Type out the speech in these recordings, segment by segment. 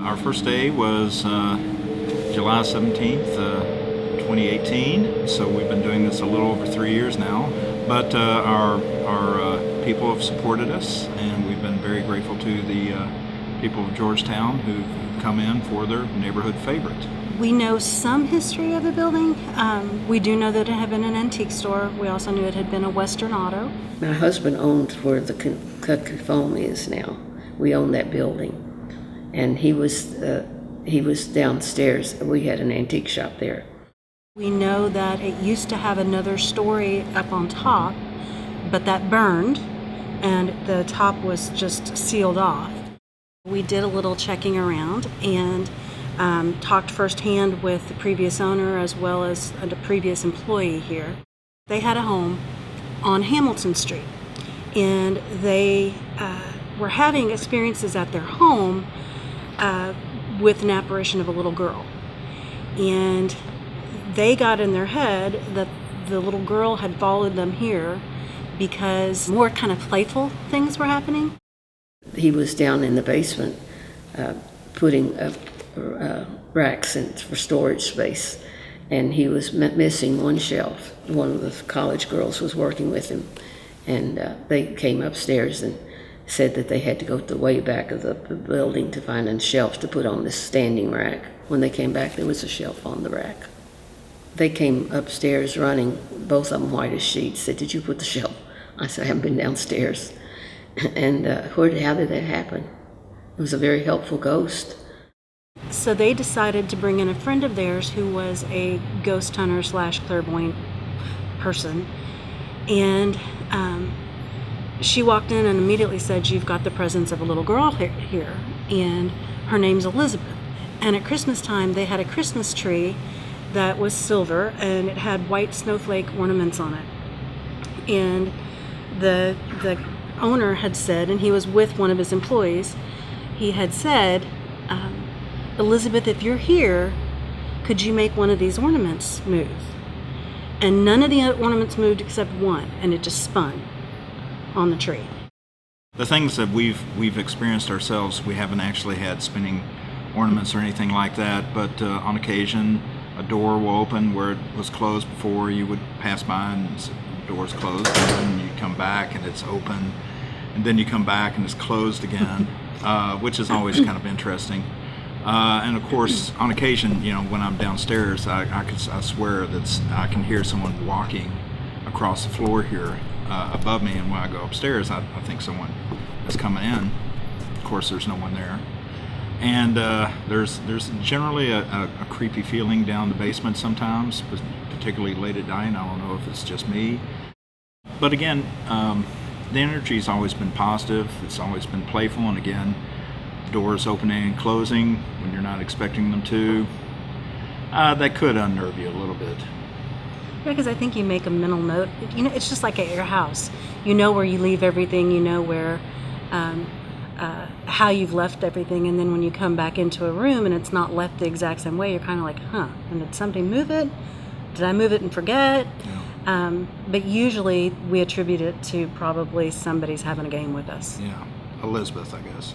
Our first day was July 17th, 2018. So we've been doing this a little over 3 years now. But our people have supported us, and we've been very grateful to the people of Georgetown who've come in for their neighborhood favorite. We know some history of the building. We do know that it had been an antique store. We also knew it had been a Western Auto. My husband owned where the Kentucky Foam is now. We own that building. And he was downstairs. We had an antique shop there. We know that it used to have another story up on top, but that burned, and the top was just sealed off. We did a little checking around and talked firsthand with the previous owner as well as the previous employee here. They had a home on Hamilton Street, and they were having experiences at their home with an apparition of a little girl. And they got in their head that the little girl had followed them here because more kind of playful things were happening. He was down in the basement putting racks in for storage space, and he was missing one shelf. One of the college girls was working with him, and they came upstairs and said that they had to go to the way back of the building to find a shelf to put on this standing rack. When they came back, there was a shelf on the rack. They came upstairs running, both of them white as sheets, said, "Did you put the shelf?" I said, "I haven't been downstairs." And how did that happen? It was a very helpful ghost. So they decided to bring in a friend of theirs who was a ghost hunter / clairvoyant person. And she walked in and immediately said, "You've got the presence of a little girl here, and her name's Elizabeth." And at Christmas time, they had a Christmas tree that was silver, and it had white snowflake ornaments on it. And the owner had said, and he was with one of his employees, he had said, "Elizabeth, if you're here, could you make one of these ornaments move?" And none of the ornaments moved except one, and it just spun on the tree. The things that we've experienced ourselves, we haven't actually had spinning ornaments or anything like that, but on occasion a door will open where it was closed before. You would pass by and the door's closed, and then you come back and it's open, and then you come back and it's closed again, which is always kind of interesting. And of course, on occasion, when I'm downstairs, I swear that I can hear someone walking across the floor here above me, and when I go upstairs, I think someone is coming in. Of course, there's no one there. And there's generally a creepy feeling down the basement sometimes, particularly late at night. I don't know if it's just me. But again, the energy's always been positive. It's always been playful. And again, doors opening and closing when you're not expecting them to, that could unnerve you a little bit. Yeah, because I think you make a mental note. It's just like at your house. You know where you leave everything. You know where, how you've left everything. And then when you come back into a room and it's not left the exact same way, you're kind of like, and did somebody move it? Did I move it and forget? Yeah. But usually we attribute it to probably somebody's having a game with us. Yeah, Elizabeth, I guess.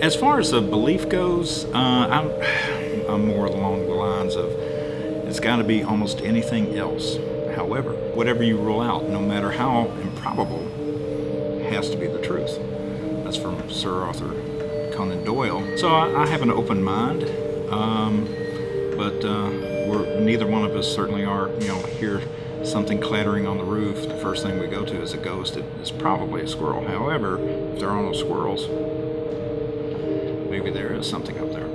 As far as the belief goes, I'm more along the lines of it's got to be almost anything else. However, whatever you rule out, no matter how improbable, has to be the truth. That's from Sir Arthur Conan Doyle. So I have an open mind, but neither one of us certainly are, hear something clattering on the roof. The first thing we go to is a ghost. It's probably a squirrel. However, if there are no squirrels, maybe there is something up there.